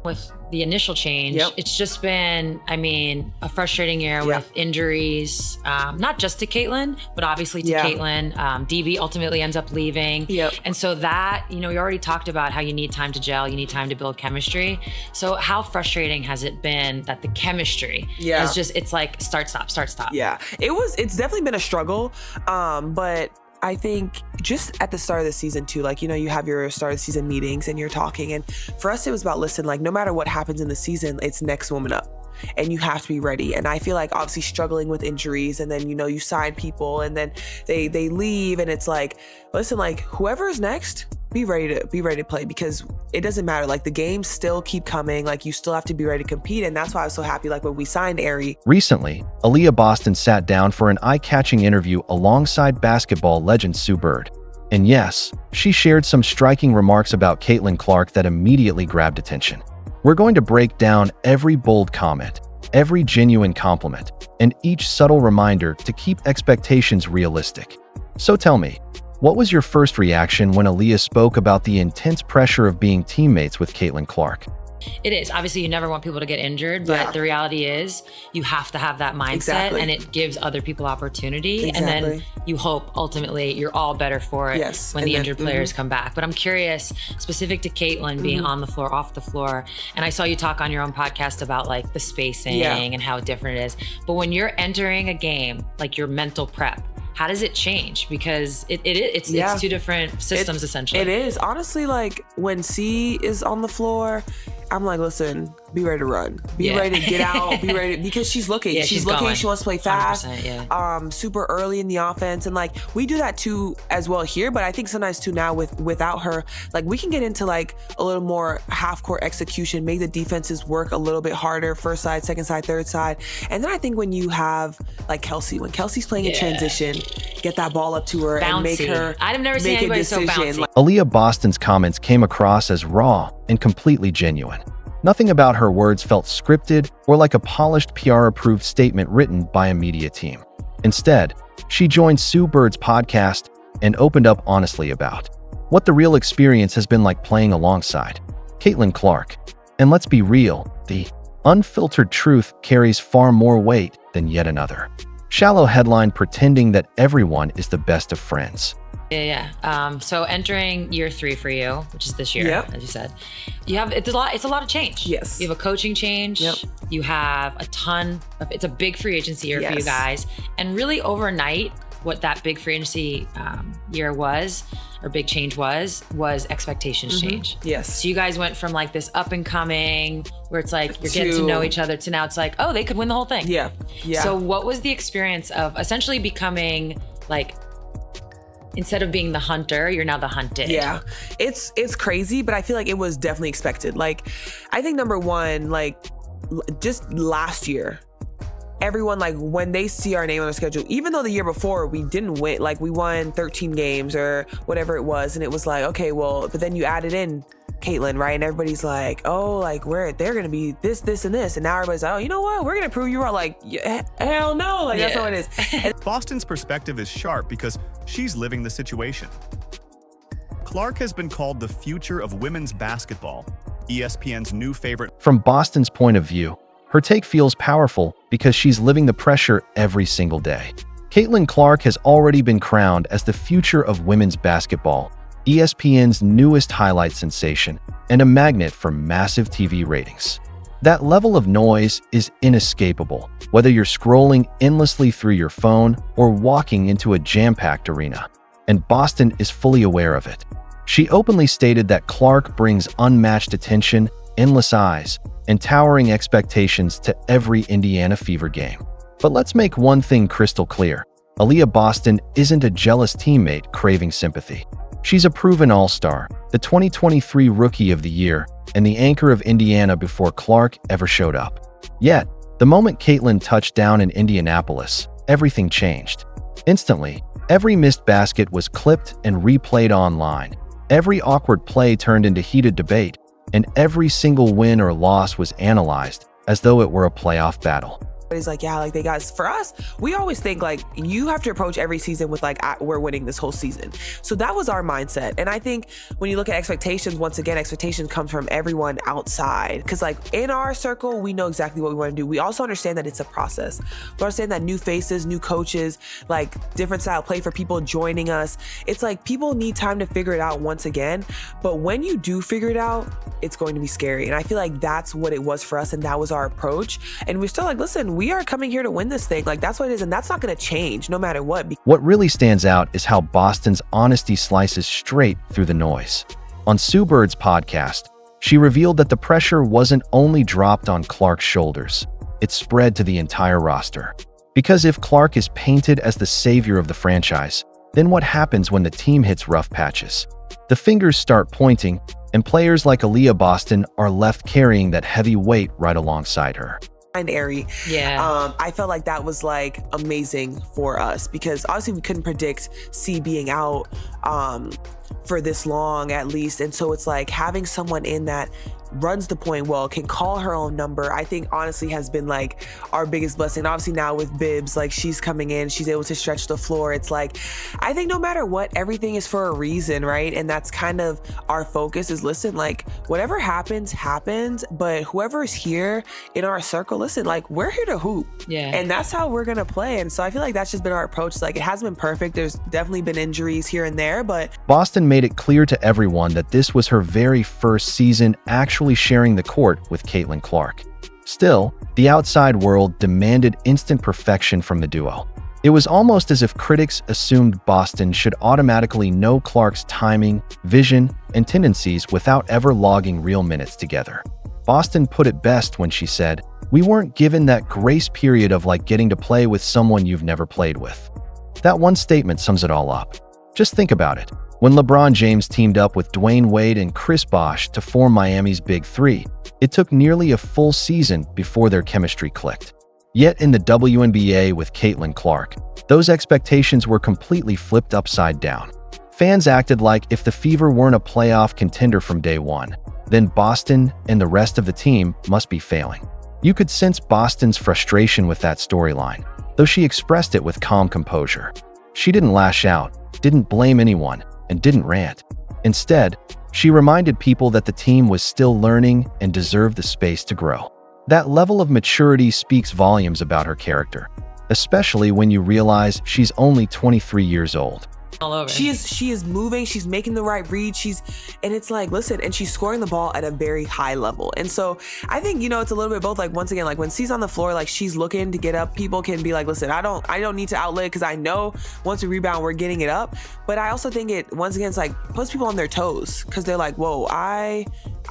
With the initial change, Yep. it's just been, I mean, a frustrating year with injuries, not just to Caitlin, but obviously to Caitlin. DB ultimately ends up leaving. Yep. And so that, you know, we already talked about how you need time to gel, you need time to build chemistry. So how frustrating has it been that the chemistry is just, it's like start, stop, start, stop. Yeah, it's definitely been a struggle. But I think just at the start of the season too, like, you know, you have your start of the season meetings and you're talking. And for us, it was about, listen, like, no matter what happens in the season, it's next woman up. And you have to be ready. And I feel like obviously struggling with injuries, and then, you know, you sign people and then they leave, and it's like, listen, like, whoever is next, be ready to play, because it doesn't matter. Like, the games still keep coming. Like, you still have to be ready to compete. And that's why I was so happy, like, when we signed Ari. Recently, Aliyah Boston sat down for an eye-catching interview alongside basketball legend Sue Bird. And yes, she shared some striking remarks about Caitlin Clark that immediately grabbed attention. We're going to break down every bold comment, every genuine compliment, and each subtle reminder to keep expectations realistic. So tell me, what was your first reaction when Aliyah spoke about the intense pressure of being teammates with Caitlin Clark? It is. Obviously, you never want people to get injured, but the reality is you have to have that mindset, and it gives other people opportunity. And then you hope ultimately you're all better for it when the injured players come back. But I'm curious, specific to Caitlin being on the floor, off the floor, and I saw you talk on your own podcast about like the spacing and how different it is. But when you're entering a game, like your mental prep, how does it change? Because it's two different systems essentially. It is. Honestly, like, when C is on the floor, I'm like, listen, be ready to run. Be ready to get out. Be ready because she's looking. She's looking. Going. She wants to play fast. Super early in the offense. And like, we do that too as well here, but I think sometimes too now without her, like, we can get into like a little more half court execution, make the defenses work a little bit harder, first side, second side, third side. And then I think when you have like Kelsey, when Kelsey's playing in transition, get that ball up to her and make her I've never seen anybody so bouncy. Aliyah Boston's comments came across as raw and completely genuine. Nothing about her words felt scripted or like a polished PR-approved statement written by a media team. Instead, she joined Sue Bird's podcast and opened up honestly about what the real experience has been like playing alongside Caitlin Clark. And let's be real, the unfiltered truth carries far more weight than yet another shallow headline pretending that everyone is the best of friends. So entering year 3 for you, which is this year, as you said, it's a lot of change. Yes. You have a coaching change. You have it's a big free agency year for you guys. And really overnight, what that big free agency year was, or big change was expectations change. Yes. So you guys went from like this up and coming, where it's like you're getting to know each other, to now it's like, oh, they could win the whole thing. Yeah. So what was the experience of essentially becoming like, instead of being the hunter, you're now the hunted? Yeah, it's crazy, but I feel like it was definitely expected. Like, I think number one, like, just last year, everyone, like, when they see our name on the schedule, even though the year before we didn't win, like, we won 13 games or whatever it was, and it was like, okay, well, but then you added in Caitlin, right? And everybody's like, oh, like, they're gonna be this, and this, and now everybody's like, oh, you know what? We're gonna prove you wrong. Like, hell no, like, that's how it is. And Boston's perspective is sharp because she's living the situation. Clark has been called the future of women's basketball, ESPN's new favorite. From Boston's point of view, her take feels powerful because she's living the pressure every single day. Caitlin Clark has already been crowned as the future of women's basketball, ESPN's newest highlight sensation, and a magnet for massive TV ratings. That level of noise is inescapable, whether you're scrolling endlessly through your phone or walking into a jam-packed arena. And Boston is fully aware of it. She openly stated that Clark brings unmatched attention, endless eyes, and towering expectations to every Indiana Fever game. But let's make one thing crystal clear. Aliyah Boston isn't a jealous teammate craving sympathy. She's a proven all-star, the 2023 Rookie of the Year, and the anchor of Indiana before Clark ever showed up. Yet, the moment Caitlin touched down in Indianapolis, everything changed. Instantly, every missed basket was clipped and replayed online. Every awkward play turned into heated debate, and every single win or loss was analyzed as though it were a playoff battle. It's like, yeah, like they got, for us, we always think like you have to approach every season with like, we're winning this whole season. So that was our mindset. And I think when you look at expectations, once again, expectations comes from everyone outside. Cause like in our circle, we know exactly what we want to do. We also understand that it's a process. We understand that new faces, new coaches, like different style play for people joining us. It's like people need time to figure it out once again. But when you do figure it out, it's going to be scary. And I feel like that's what it was for us. And that was our approach. And we're still like, listen, we are coming here to win this thing. Like that's what it is. And that's not going to change no matter what. What really stands out is how Boston's honesty slices straight through the noise. On Sue Bird's podcast, she revealed that the pressure wasn't only dropped on Clark's shoulders, it spread to the entire roster. Because if Clark is painted as the savior of the franchise, then what happens when the team hits rough patches? The fingers start pointing, and players like Aliyah Boston are left carrying that heavy weight right alongside her. Airy. Yeah. I felt like that was like amazing for us because obviously we couldn't predict C being out for this long at least. And so it's like having someone in that runs the point well, can call her own number, I think honestly has been like our biggest blessing. Obviously now with Bibbs, like she's coming in, she's able to stretch the floor. It's like, I think no matter what, everything is for a reason, right? And that's kind of our focus is, listen, like whatever happens, happens, but whoever is here in our circle, listen, like we're here to hoop. Yeah. And that's how we're gonna play. And so I feel like that's just been our approach. Like it hasn't been perfect. There's definitely been injuries here and there, but Boston made it clear to everyone that this was her very first season actually sharing the court with Caitlin Clark. Still, the outside world demanded instant perfection from the duo. It was almost as if critics assumed Boston should automatically know Clark's timing, vision, and tendencies without ever logging real minutes together. Boston put it best when she said, "We weren't given that grace period of like getting to play with someone you've never played with." That one statement sums it all up. Just think about it. When LeBron James teamed up with Dwayne Wade and Chris Bosh to form Miami's Big Three, it took nearly a full season before their chemistry clicked. Yet in the WNBA with Caitlin Clark, those expectations were completely flipped upside down. Fans acted like if the Fever weren't a playoff contender from day one, then Boston and the rest of the team must be failing. You could sense Boston's frustration with that storyline, though she expressed it with calm composure. She didn't lash out, didn't blame anyone, and didn't rant. Instead, she reminded people that the team was still learning and deserved the space to grow. That level of maturity speaks volumes about her character, especially when you realize she's only 23 years old. All over. She is moving, she's making the right read, and it's like, listen, and she's scoring the ball at a very high level. And so I think, it's a little bit both, like once again, like when she's on the floor, like she's looking to get up, people can be like, listen, I don't need to outlet because I know once we rebound, we're getting it up. But I also think it, once again, it's like puts people on their toes because they're like, whoa, I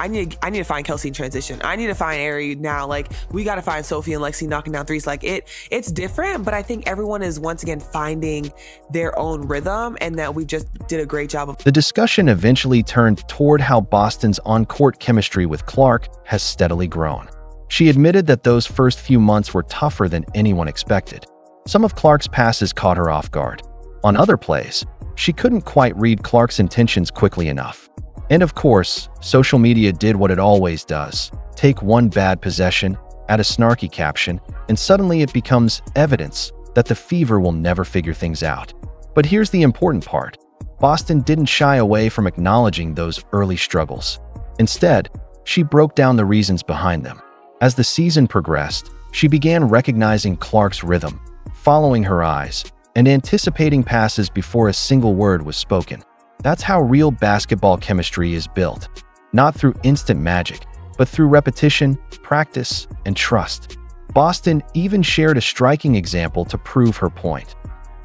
need to find Kelsey in transition. I need to find Ari now. Like we got to find Sophie and Lexi knocking down threes. Like it's different, but I think everyone is once again finding their own rhythm, and that we just did a great job of. The discussion eventually turned toward how Boston's on-court chemistry with Clark has steadily grown. She admitted that those first few months were tougher than anyone expected. Some of Clark's passes caught her off guard. On other plays, she couldn't quite read Clark's intentions quickly enough. And of course, social media did what it always does. Take one bad possession, add a snarky caption, and suddenly it becomes evidence that the Fever will never figure things out. But here's the important part. Boston didn't shy away from acknowledging those early struggles. Instead, she broke down the reasons behind them. As the season progressed, she began recognizing Clark's rhythm, following her eyes, and anticipating passes before a single word was spoken. That's how real basketball chemistry is built. Not through instant magic, but through repetition, practice, and trust. Boston even shared a striking example to prove her point.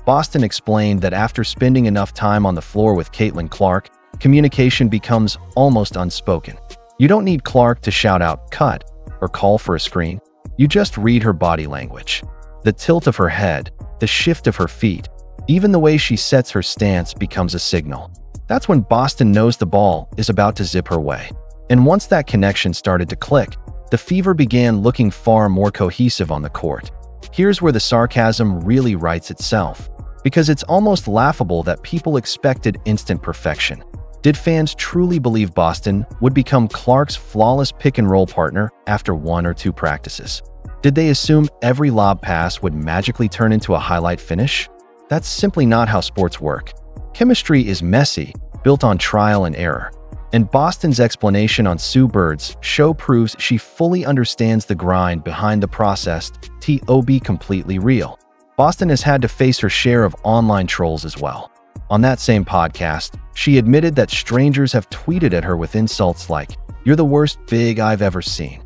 Boston explained that after spending enough time on the floor with Caitlin Clark, communication becomes almost unspoken. You don't need Clark to shout out "cut" or call for a screen. You just read her body language. The tilt of her head, the shift of her feet, even the way she sets her stance becomes a signal. That's when Boston knows the ball is about to zip her way. And once that connection started to click, the Fever began looking far more cohesive on the court. Here's where the sarcasm really writes itself, because it's almost laughable that people expected instant perfection. Did fans truly believe Boston would become Clark's flawless pick-and-roll partner after 1 or 2 practices? Did they assume every lob pass would magically turn into a highlight finish? That's simply not how sports work. Chemistry is messy, built on trial and error. And Boston's explanation on Sue Bird's show proves she fully understands the grind behind the process to be completely real. Boston has had to face her share of online trolls as well. On that same podcast, she admitted that strangers have tweeted at her with insults like, "You're the worst big I've ever seen."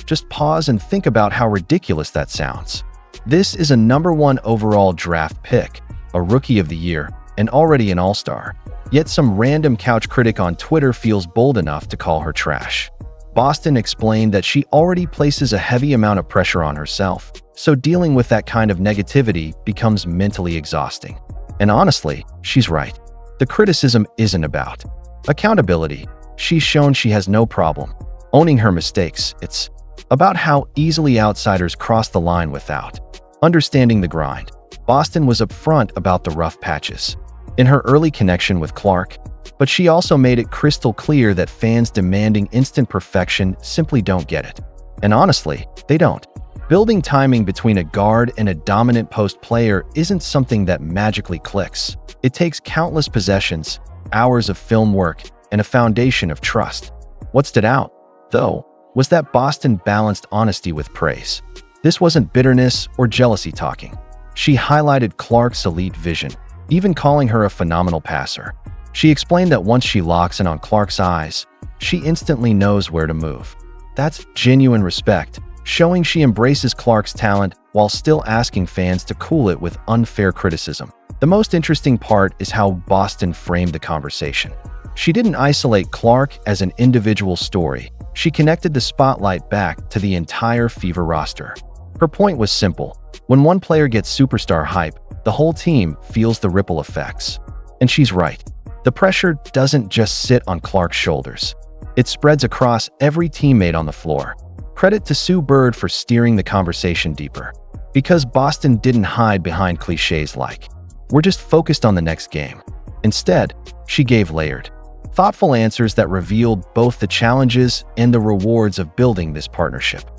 Just pause and think about how ridiculous that sounds. This is a #1 overall draft pick, a Rookie of the Year, and already an All-Star. Yet some random couch critic on Twitter feels bold enough to call her trash. Boston explained that she already places a heavy amount of pressure on herself, so dealing with that kind of negativity becomes mentally exhausting. And honestly, she's right. The criticism isn't about accountability. She's shown she has no problem owning her mistakes. It's about how easily outsiders cross the line without understanding the grind. Boston was upfront about the rough patches in her early connection with Clark, but she also made it crystal clear that fans demanding instant perfection simply don't get it. And honestly, they don't. Building timing between a guard and a dominant post player isn't something that magically clicks. It takes countless possessions, hours of film work, and a foundation of trust. What stood out, though, was that Boston balanced honesty with praise. This wasn't bitterness or jealousy talking. She highlighted Clark's elite vision, even calling her a phenomenal passer. She explained that once she locks in on Clark's eyes, she instantly knows where to move. That's genuine respect, showing she embraces Clark's talent while still asking fans to cool it with unfair criticism. The most interesting part is how Boston framed the conversation. She didn't isolate Clark as an individual story. She connected the spotlight back to the entire Fever roster. Her point was simple. When one player gets superstar hype, the whole team feels the ripple effects. And she's right. The pressure doesn't just sit on Clark's shoulders. It spreads across every teammate on the floor. Credit to Sue Bird for steering the conversation deeper. Because Boston didn't hide behind cliches like, "We're just focused on the next game." Instead, she gave layered, thoughtful answers that revealed both the challenges and the rewards of building this partnership.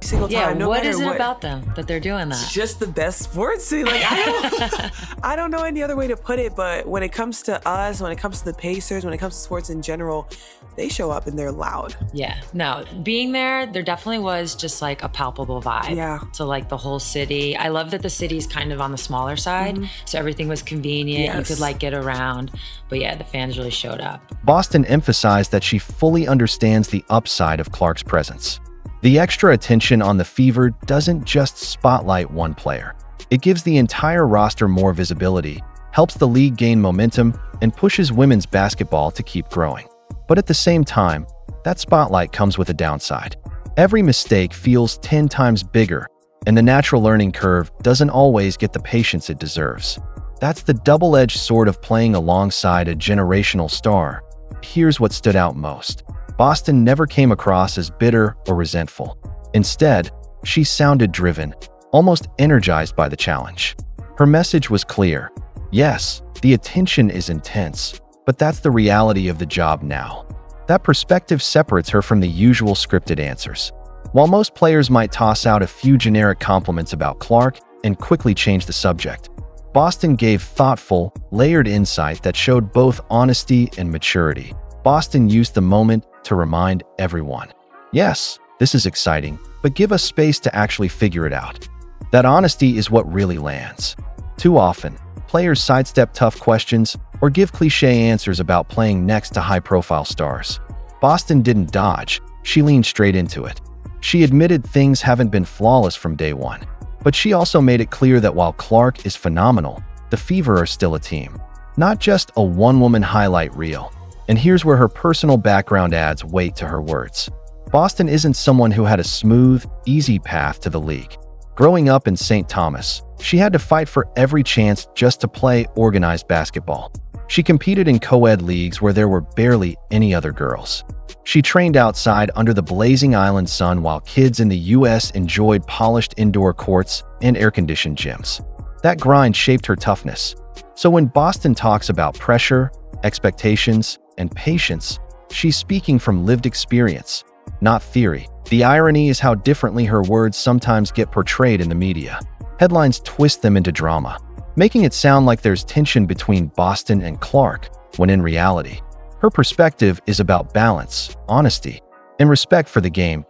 Single time, no what matter is it what. about them that they're doing that? It's just the best sports scene. Like I don't know any other way to put it, but when it comes to us, when it comes to the Pacers, when it comes to sports in general, they show up and they're loud. Yeah, no, being there definitely was just like a palpable vibe to like the whole city. I love that the city's kind of on the smaller side, so everything was convenient. You could like get around, but yeah, the fans really showed up. Boston emphasized that she fully understands the upside of Clark's presence. The extra attention on the Fever doesn't just spotlight one player. It gives the entire roster more visibility, helps the league gain momentum, and pushes women's basketball to keep growing. But at the same time, that spotlight comes with a downside. Every mistake feels 10 times bigger, and the natural learning curve doesn't always get the patience it deserves. That's the double-edged sword of playing alongside a generational star. Here's what stood out most. Boston never came across as bitter or resentful. Instead, she sounded driven, almost energized by the challenge. Her message was clear. Yes, the attention is intense, but that's the reality of the job now. That perspective separates her from the usual scripted answers. While most players might toss out a few generic compliments about Clark and quickly change the subject, Boston gave thoughtful, layered insight that showed both honesty and maturity. Boston used the moment to remind everyone, yes, this is exciting, but give us space to actually figure it out. That honesty is what really lands. Too often, players sidestep tough questions or give cliche answers about playing next to high-profile stars. Boston didn't dodge, she leaned straight into it. She admitted things haven't been flawless from day one, but she also made it clear that while Clark is phenomenal, the Fever are still a team, not just a one-woman highlight reel. And here's where her personal background adds weight to her words. Boston isn't someone who had a smooth, easy path to the league. Growing up in St. Thomas, she had to fight for every chance just to play organized basketball. She competed in co-ed leagues where there were barely any other girls. She trained outside under the blazing island sun while kids in the US enjoyed polished indoor courts and air-conditioned gyms. That grind shaped her toughness. So when Boston talks about pressure, expectations, and patience, she's speaking from lived experience, not theory. The irony is how differently her words sometimes get portrayed in the media. Headlines twist them into drama, making it sound like there's tension between Boston and Clark, when in reality, her perspective is about balance, honesty, and respect for the game.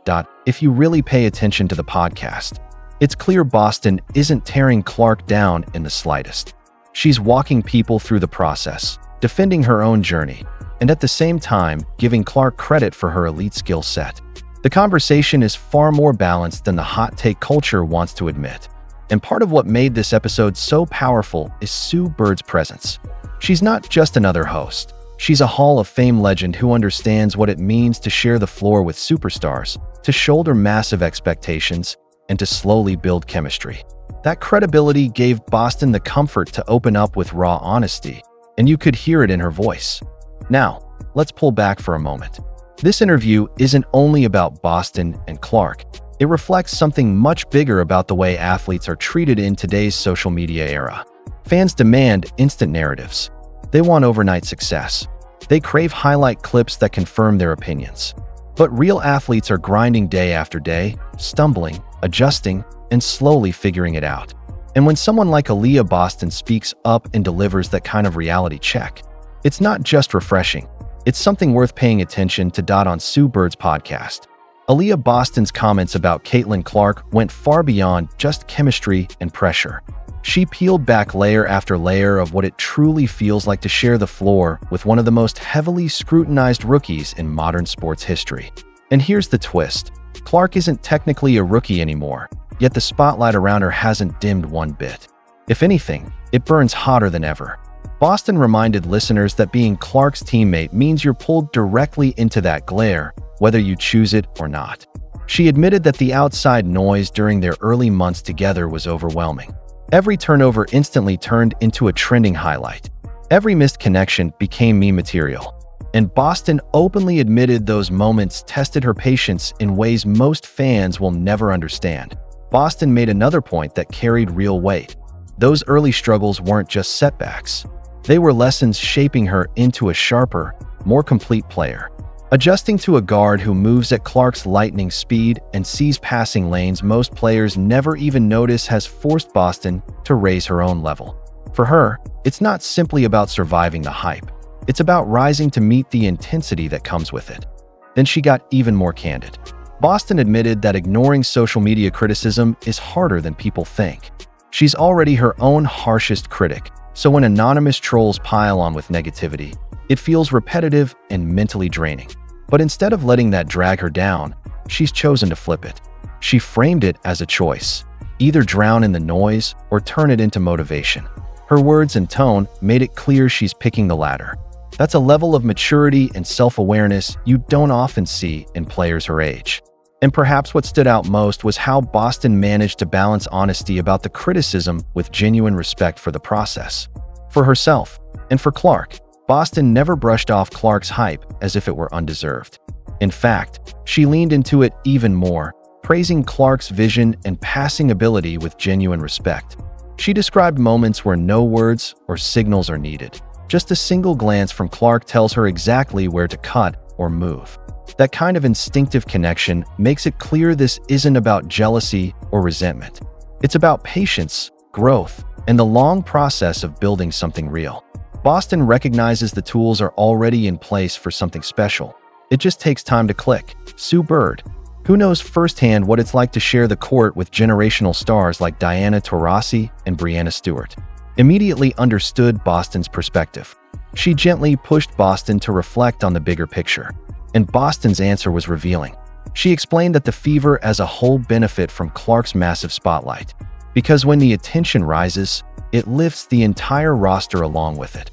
If you really pay attention to the podcast, it's clear Boston isn't tearing Clark down in the slightest. She's walking people through the process, defending her own journey, and at the same time giving Clark credit for her elite skill set. The conversation is far more balanced than the hot take culture wants to admit. And part of what made this episode so powerful is Sue Bird's presence. She's not just another host. She's a Hall of Fame legend who understands what it means to share the floor with superstars, to shoulder massive expectations, and to slowly build chemistry. That credibility gave Boston the comfort to open up with raw honesty, and you could hear it in her voice. Now, let's pull back for a moment. This interview isn't only about Boston and Clark. It reflects something much bigger about the way athletes are treated in today's social media era. Fans demand instant narratives. They want overnight success. They crave highlight clips that confirm their opinions. But real athletes are grinding day after day, stumbling, adjusting, and slowly figuring it out. And when someone like Aliyah Boston speaks up and delivers that kind of reality check, it's not just refreshing. It's something worth paying attention to. On Sue Bird's podcast, Aliyah Boston's comments about Caitlin Clark went far beyond just chemistry and pressure. She peeled back layer after layer of what it truly feels like to share the floor with one of the most heavily scrutinized rookies in modern sports history. And here's the twist. Clark isn't technically a rookie anymore, yet the spotlight around her hasn't dimmed one bit. If anything, it burns hotter than ever. Boston reminded listeners that being Clark's teammate means you're pulled directly into that glare, whether you choose it or not. She admitted that the outside noise during their early months together was overwhelming. Every turnover instantly turned into a trending highlight. Every missed connection became meme material. And Boston openly admitted those moments tested her patience in ways most fans will never understand. Boston made another point that carried real weight. Those early struggles weren't just setbacks. They were lessons shaping her into a sharper, more complete player. Adjusting to a guard who moves at Clark's lightning speed and sees passing lanes most players never even notice has forced Boston to raise her own level. For her, it's not simply about surviving the hype. It's about rising to meet the intensity that comes with it. Then she got even more candid. Boston admitted that ignoring social media criticism is harder than people think. She's already her own harshest critic, so when anonymous trolls pile on with negativity, it feels repetitive and mentally draining. But instead of letting that drag her down, she's chosen to flip it. She framed it as a choice: either drown in the noise or turn it into motivation. Her words and tone made it clear she's picking the latter. That's a level of maturity and self-awareness you don't often see in players her age. And perhaps what stood out most was how Boston managed to balance honesty about the criticism with genuine respect for the process. For herself and for Clark, Boston never brushed off Clark's hype as if it were undeserved. In fact, she leaned into it even more, praising Clark's vision and passing ability with genuine respect. She described moments where no words or signals are needed. Just a single glance from Clark tells her exactly where to cut or move. That kind of instinctive connection makes it clear this isn't about jealousy or resentment. It's about patience, growth, and the long process of building something real. Boston recognizes the tools are already in place for something special. It just takes time to click. Sue Bird, who knows firsthand what it's like to share the court with generational stars like Diana Taurasi and Breanna Stewart, immediately understood Boston's perspective. She gently pushed Boston to reflect on the bigger picture, and Boston's answer was revealing. She explained that the Fever as a whole benefit from Clark's massive spotlight, because when the attention rises, it lifts the entire roster along with it.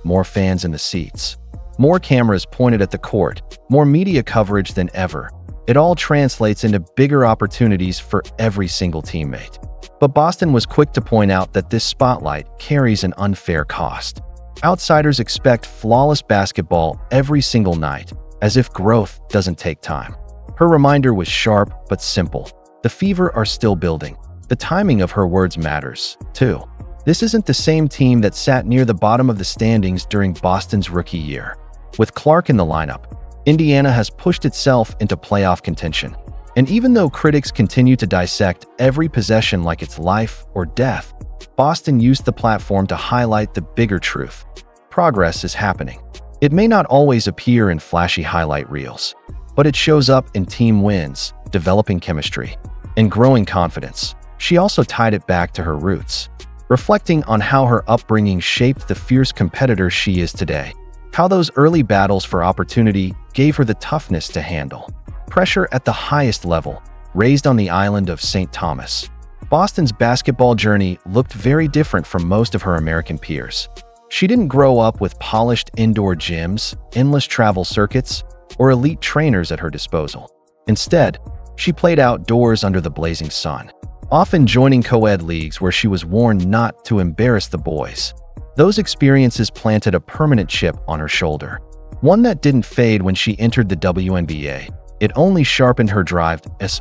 More fans in the seats, more cameras pointed at the court, more media coverage than ever. It all translates into bigger opportunities for every single teammate. But Boston was quick to point out that this spotlight carries an unfair cost. Outsiders expect flawless basketball every single night, as if growth doesn't take time. Her reminder was sharp but simple. The Fever are still building. The timing of her words matters, too. This isn't the same team that sat near the bottom of the standings during Boston's rookie year. With Clark in the lineup, Indiana has pushed itself into playoff contention. And even though critics continue to dissect every possession like it's life or death, Boston used the platform to highlight the bigger truth. Progress is happening. It may not always appear in flashy highlight reels, but it shows up in team wins, developing chemistry, and growing confidence. She also tied it back to her roots, reflecting on how her upbringing shaped the fierce competitor she is today. How those early battles for opportunity gave her the toughness to handle pressure at the highest level, raised on the island of St. Thomas. Boston's basketball journey looked very different from most of her American peers. She didn't grow up with polished indoor gyms, endless travel circuits, or elite trainers at her disposal. Instead, she played outdoors under the blazing sun, often joining co-ed leagues where she was warned not to embarrass the boys. Those experiences planted a permanent chip on her shoulder, one that didn't fade when she entered the WNBA. It only sharpened her drive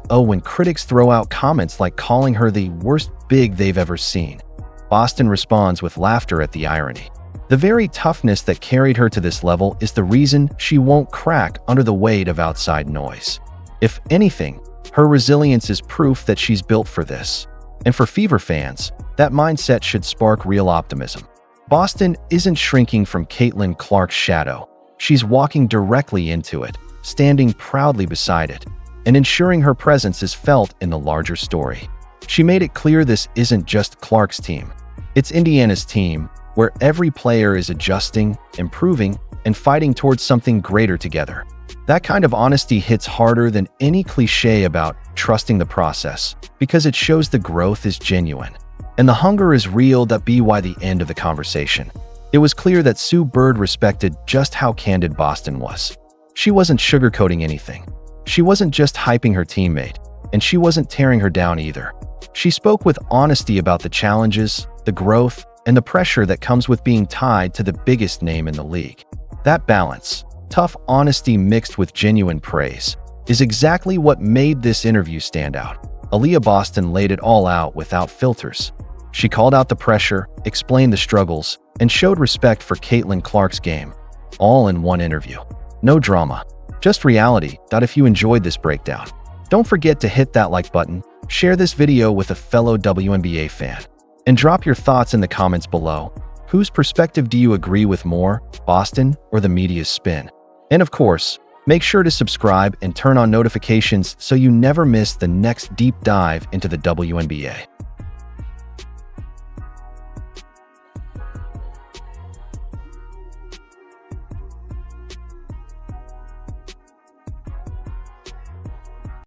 when critics throw out comments like calling her the worst big they've ever seen. Boston responds with laughter at the irony. The very toughness that carried her to this level is the reason she won't crack under the weight of outside noise. If anything, her resilience is proof that she's built for this. And for Fever fans, that mindset should spark real optimism. Boston isn't shrinking from Caitlin Clark's shadow. She's walking directly into it, standing proudly beside it, and ensuring her presence is felt in the larger story. She made it clear this isn't just Clark's team. It's Indiana's team, where every player is adjusting, improving, and fighting towards something greater together. That kind of honesty hits harder than any cliche about trusting the process, because it shows the growth is genuine. And the hunger is real. That be why the end of the conversation. It was clear that Sue Bird respected just how candid Boston was. She wasn't sugarcoating anything. She wasn't just hyping her teammate, and she wasn't tearing her down either. She spoke with honesty about the challenges, the growth, and the pressure that comes with being tied to the biggest name in the league. That balance, tough honesty mixed with genuine praise, is exactly what made this interview stand out. Aliyah Boston laid it all out without filters. She called out the pressure, explained the struggles, and showed respect for Caitlin Clark's game, all in one interview. No drama, just reality. If you enjoyed this breakdown, don't forget to hit that like button, share this video with a fellow WNBA fan, and drop your thoughts in the comments below. Whose perspective do you agree with more, Boston or the media's spin? And of course, make sure to subscribe and turn on notifications so you never miss the next deep dive into the WNBA.